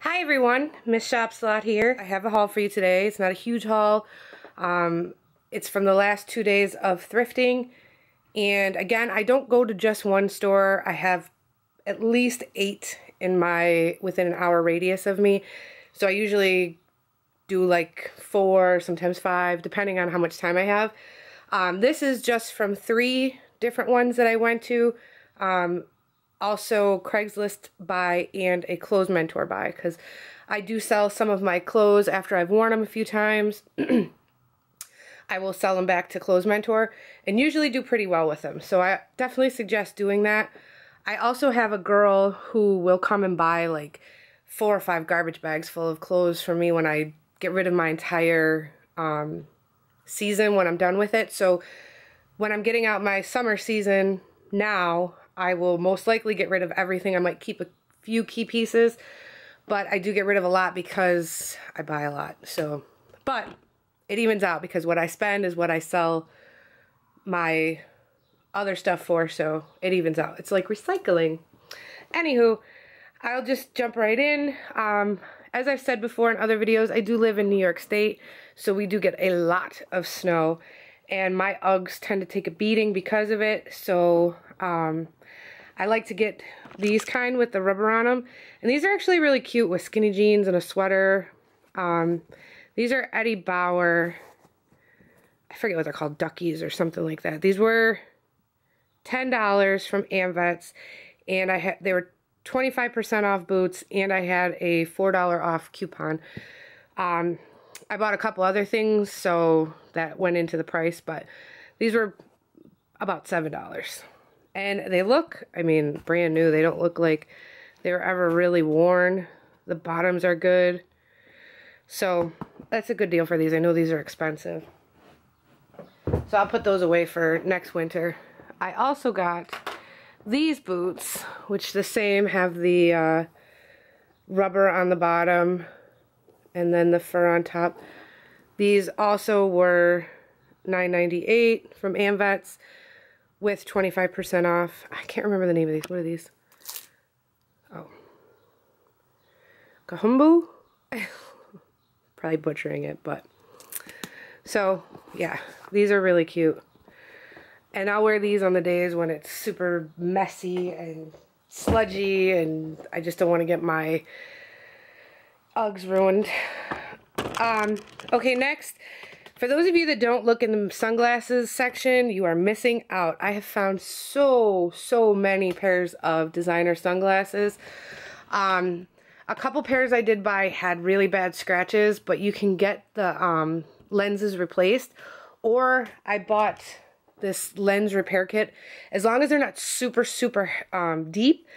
Hi everyone, Mrs.Shopsalot here. I have a haul for you today. It's not a huge haul. It's from the last 2 days of thrifting. And again, I don't go to just one store. I have at least 8 within an hour radius of me. So I usually do like 4, sometimes 5, depending on how much time I have. This is just from 3 different ones that I went to. Also Craigslist buy and a clothes mentor buy, because I do sell some of my clothes after I've worn them a few times. I will sell them back to Clothes Mentor and usually do pretty well with them. So I definitely suggest doing that. I also have a girl who will come and buy like 4 or 5 garbage bags full of clothes for me when I get rid of my entire season when I'm done with it. So when I'm getting out my summer season now, I will most likely get rid of everything. I might keep a few key pieces, but I do get rid of a lot because I buy a lot. So, but it evens out because what I spend is what I sell my other stuff for, so it evens out. It's like recycling. Anywho, I'll just jump right in. As I've said before in other videos, I do live in New York State, so we do get a lot of snow, and my Uggs tend to take a beating because of it. So I like to get these kind with the rubber on them, and these are actually really cute with skinny jeans and a sweater. These are Eddie Bauer, I forget what they're called, Duckies or something like that. These were $10 from AmVets, and they were 25% off boots, and I had a $4 off coupon. I bought a couple other things, so that went into the price, but these were about $7. And they look, I mean, brand new. They don't look like they were ever really worn. The bottoms are good. So that's a good deal for these. I know these are expensive. So I'll put those away for next winter. I also got these boots, which the same have the rubber on the bottom and then the fur on top. These also were $9.98 from AmVets with 25% off. I can't remember the name of these. What are these? Oh. Kahumbu? Probably butchering it, but. So, yeah. These are really cute. And I'll wear these on the days when it's super messy and sludgy and I just don't want to get my Uggs ruined. Okay, next. For those of you that don't look in the sunglasses section, you are missing out. I have found so many pairs of designer sunglasses. A couple pairs I did buy had really bad scratches, but you can get the lenses replaced. Or I bought this lens repair kit. As long as they're not super deep,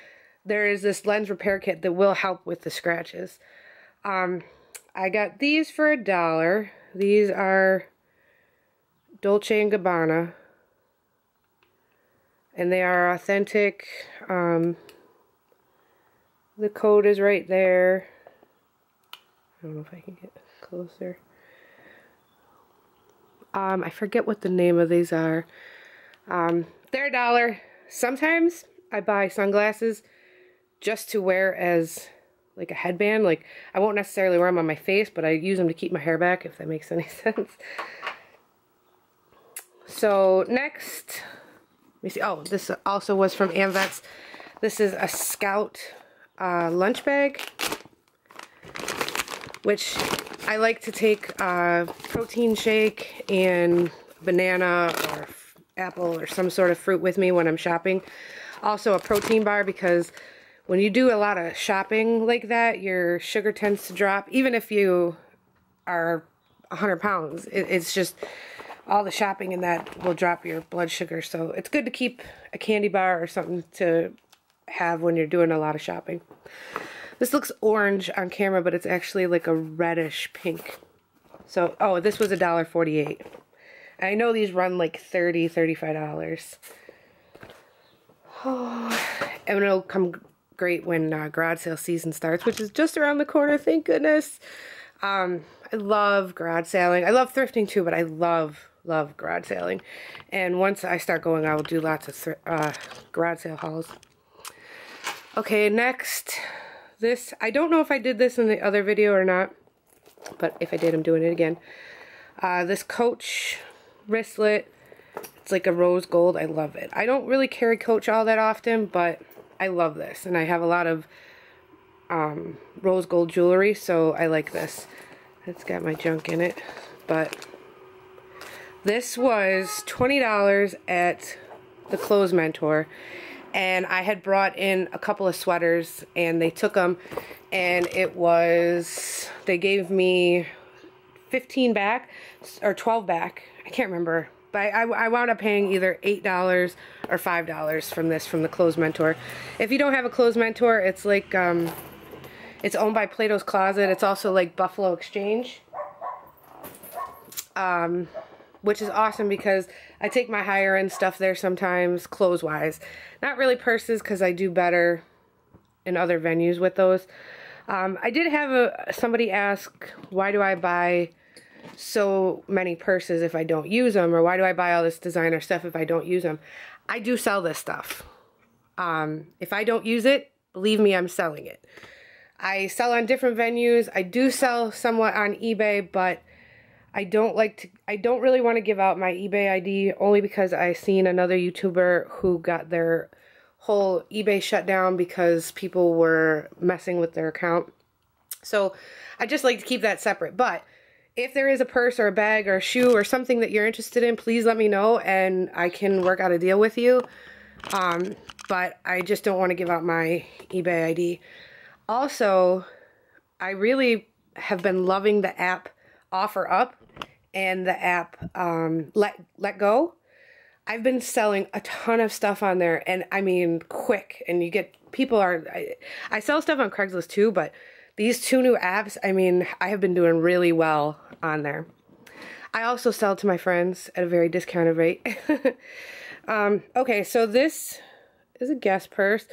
there is this lens repair kit that will help with the scratches. I got these for $1. These are Dolce and Gabbana, and they are authentic. The code is right there. I don't know if I can get closer. I forget what the name of these are. They're $1. Sometimes I buy sunglasses just to wear as like a headband. Like, I won't necessarily wear them on my face, but I use them to keep my hair back, if that makes any sense. So next, let me see. Oh, this also was from AmVets. This is a Scout lunch bag, which I like to take a protein shake and banana or apple or some sort of fruit with me when I'm shopping. Also a protein bar, because when you do a lot of shopping like that, your sugar tends to drop. Even if you are 100 pounds, it's just all the shopping in that will drop your blood sugar. So it's good to keep a candy bar or something to have when you're doing a lot of shopping. This looks orange on camera, but it's actually like a reddish pink. So, oh, this was $1.48. I know these run like $30, $35. Oh, and it'll come great when garage sale season starts, which is just around the corner, thank goodness. I love garage selling. I love thrifting too, but I love garage selling. And once I start going, I will do lots of garage sale hauls. Okay, next, this, I don't know if I did this in the other video or not, but if I did, I'm doing it again. This Coach wristlet, it's like a rose gold. I love it. I don't really carry Coach all that often, but I love this, and I have a lot of rose gold jewelry, so I like this. It's got my junk in it, but this was $20 at the Clothes Mentor, and I had brought in a couple of sweaters, and they took them, and it was, they gave me 15 back, or 12 back, I can't remember, but I wound up paying either $8 or $5 from this, from the Clothes Mentor. If you don't have a Clothes Mentor, it's like, it's owned by Plato's Closet. It's also like Buffalo Exchange, which is awesome because I take my higher end stuff there sometimes, clothes wise. Not really purses, because I do better in other venues with those. I did have somebody ask, why do I buy so many purses if I don't use them, or why do I buy all this designer stuff if I don't use them? I do sell this stuff. If I don't use it, believe me, I'm selling it. I sell on different venues. I do sell somewhat on eBay, but I don't really want to give out my eBay ID, only because I seen another YouTuber who got their whole eBay shut down because people were messing with their account. So I just like to keep that separate. But if there is a purse or a bag or a shoe or something that you're interested in, please let me know and I can work out a deal with you. But I just don't want to give out my eBay ID. Also, I really have been loving the app OfferUp and the app Let Go. I've been selling a ton of stuff on there, and I mean quick, and you get, people are, I sell stuff on Craigslist too, but these two new apps, I mean, I have been doing really well on there. I also sell to my friends at a very discounted rate. Okay, so this is a Guess purse.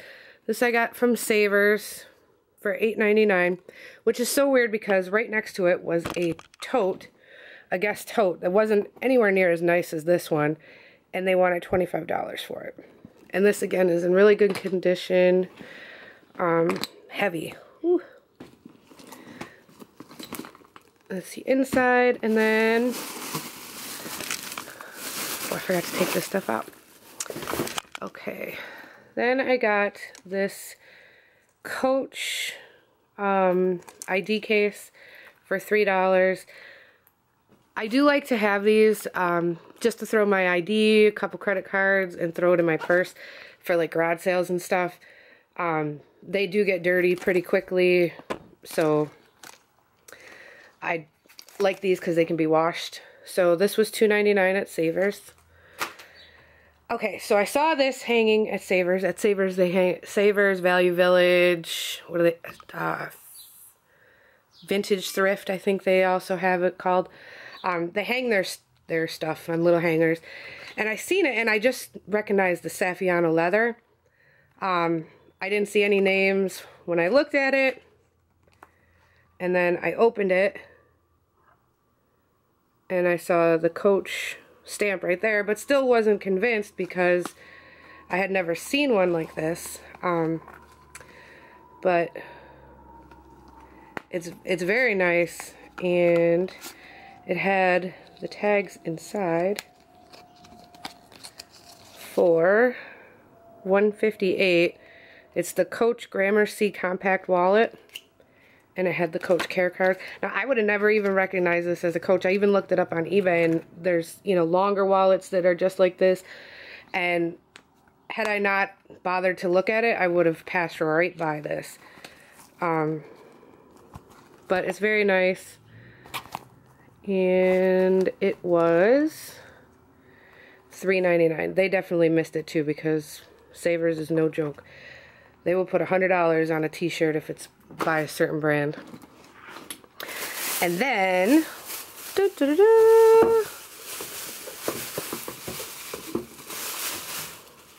This I got from Savers for $8.99, which is so weird because right next to it was a tote, a Guess tote that wasn't anywhere near as nice as this one, and they wanted $25 for it. And this again is in really good condition, heavy. Whew. Let's see inside, and then, oh, I forgot to take this stuff out. Okay, then I got this Coach ID case for $3. I do like to have these just to throw my ID, a couple credit cards, and throw it in my purse for like garage sales and stuff. They do get dirty pretty quickly, so I like these because they can be washed. So this was $2.99 at Savers. Okay, so I saw this hanging at Savers. At Savers, they hang Savers, Value Village. What are they? Vintage Thrift, I think they also have it called. They hang their stuff on little hangers, and I seen it, and I just recognized the Saffiano leather. I didn't see any names when I looked at it, and then I opened it, and I saw the Coach stamp right there, but still wasn't convinced because I had never seen one like this. But it's very nice, and it had the tags inside for $158. It's the Coach Gramercy Compact Wallet, and it had the Coach Care Card. Now, I would have never even recognized this as a Coach. I even looked it up on eBay, and there's, you know, longer wallets that are just like this. And had I not bothered to look at it, I would have passed right by this. But it's very nice. And it was $3.99. They definitely missed it too, because Savers is no joke. They will put $100 on a t-shirt if it's by a certain brand. And then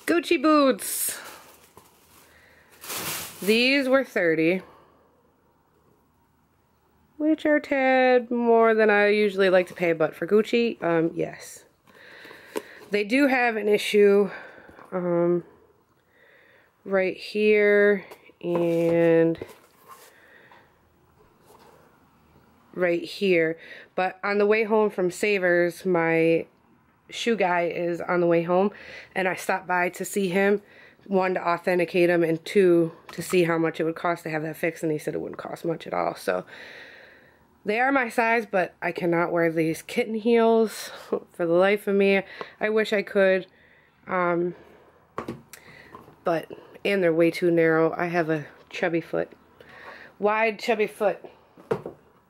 Gucci boots. These were $30, which are a tad more than I usually like to pay, but for Gucci, yes. They do have an issue right here and right here. But on the way home from Savers, my shoe guy is on the way home, and I stopped by to see him, 1, to authenticate him, and 2, to see how much it would cost to have that fixed, and he said it wouldn't cost much at all. So they are my size, but I cannot wear these kitten heels for the life of me. I wish I could, and they're way too narrow. I have a chubby foot, wide chubby foot.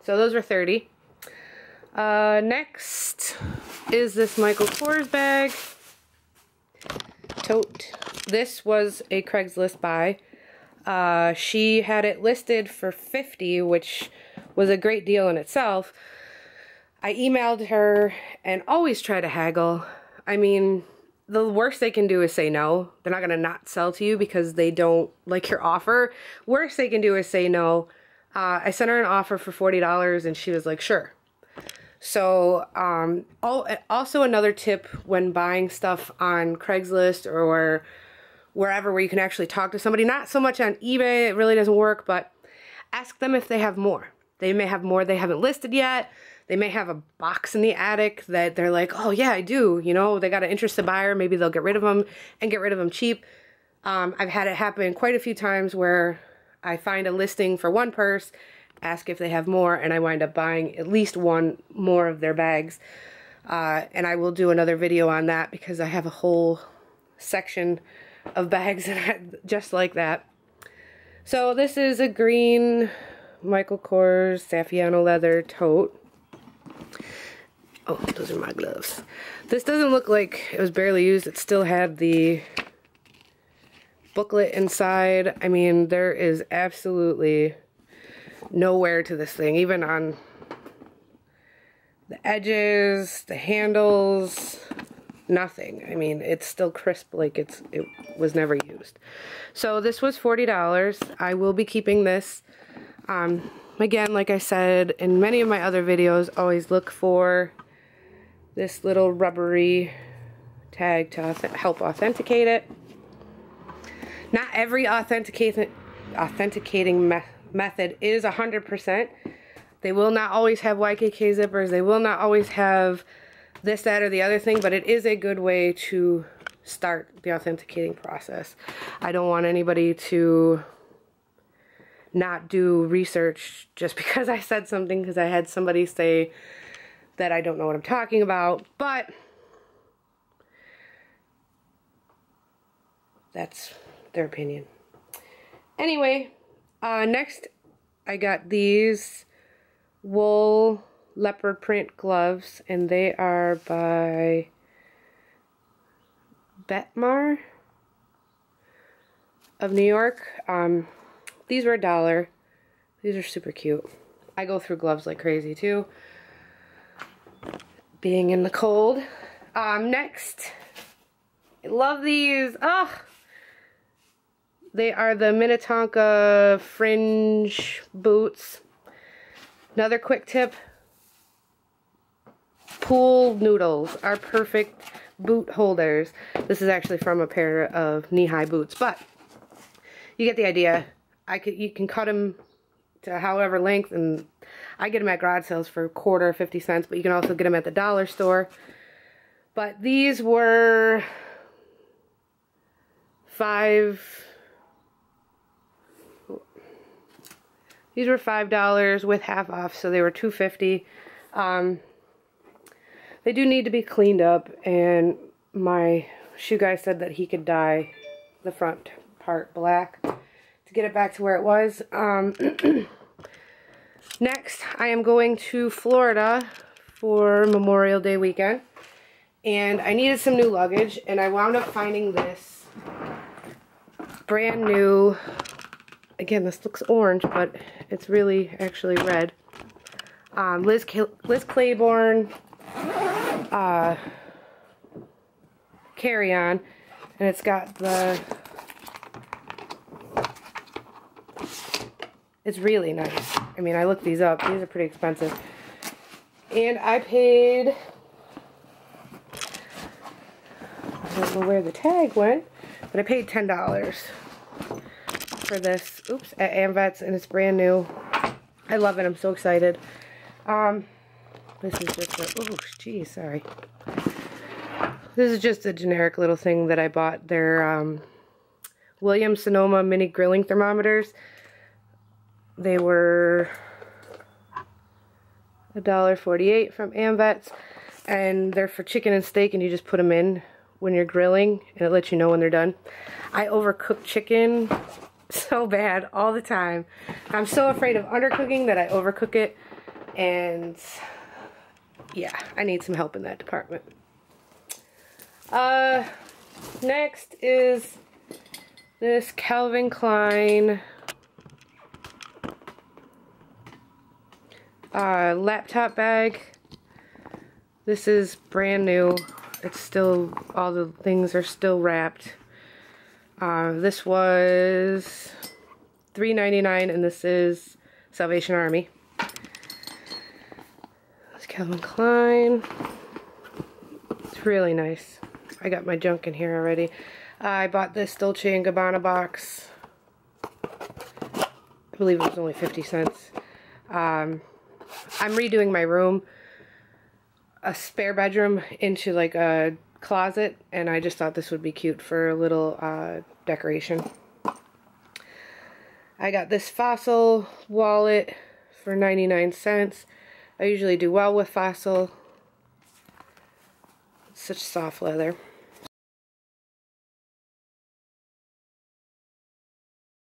So those were $30. Next is this Michael Kors bag, tote. This was a Craigslist buy. She had it listed for $50, which was a great deal in itself. I emailed her and always try to haggle. I mean, the worst they can do is say no. They're not going to not sell to you because they don't like your offer. Worst they can do is say no. I sent her an offer for $40 and she was like, sure. So, also another tip when buying stuff on Craigslist or wherever where you can actually talk to somebody, not so much on eBay, it really doesn't work, but ask them if they have more. They may have more they haven't listed yet. They may have a box in the attic that they're like, oh yeah, I do. You know, they got an interested buyer. Maybe they'll get rid of them and get rid of them cheap. I've had it happen quite a few times where I find a listing for one purse, ask if they have more, and I wind up buying at least one more of their bags. And I will do another video on that because I have a whole section of bags just like that. So this is a green Michael Kors Saffiano leather tote. Oh, those are my gloves. This doesn't look like it was barely used. It still had the booklet inside. I mean, there is absolutely no wear to this thing, even on the edges, the handles, nothing. I mean, it's still crisp like it was never used. So this was $40. I will be keeping this. Again, like I said in many of my other videos, always look for this little rubbery tag to help authenticate it. Not every authenticating method is 100%. They will not always have YKK zippers. They will not always have this, that, or the other thing, but it is a good way to start the authenticating process. I don't want anybody to not do research just because I said something, because I had somebody say that I don't know what I'm talking about, but that's their opinion. Anyway, next I got these wool leopard print gloves, and they are by Betmar of New York. These were $1. These are super cute. I go through gloves like crazy too, being in the cold. Next, I love these. Oh, they are the Minnetonka fringe boots. Another quick tip, pool noodles are perfect boot holders. This is actually from a pair of knee-high boots, but you get the idea. You can cut them to however length, and I get them at garage sales for $1.25, 50 cents, but you can also get them at the dollar store. But these were $5 with half off, so they were $2.50. They do need to be cleaned up, and my shoe guy said that he could dye the front part black to get it back to where it was. Next, I am going to Florida for Memorial Day weekend, and I needed some new luggage, and I wound up finding this brand new, again, this looks orange, but it's really actually red, Liz Claiborne carry-on, and it's got the, it's really nice. I mean, I looked these up. These are pretty expensive. And I paid, I don't know where the tag went, but I paid $10 for this, oops, at Amvets, and it's brand new. I love it. I'm so excited. This is just a, oh, geez, sorry. This is just a generic little thing that I bought. They're Williams-Sonoma mini grilling thermometers. They were $1.48 from AmVets, and they're for chicken and steak, and you just put them in when you're grilling, and it lets you know when they're done. I overcook chicken so bad all the time. I'm so afraid of undercooking that I overcook it, and yeah, I need some help in that department. Next is this Calvin Klein laptop bag. This is brand new. It's still, all the things are still wrapped. This was $3.99, and this is Salvation Army. It's Calvin Klein. It's really nice. I got my junk in here already. I bought this Dolce & Gabbana box. I believe it was only 50 cents. I'm redoing my room, a spare bedroom, into like a closet, and I just thought this would be cute for a little decoration. I got this Fossil wallet for 99 cents. I usually do well with Fossil. It's such soft leather.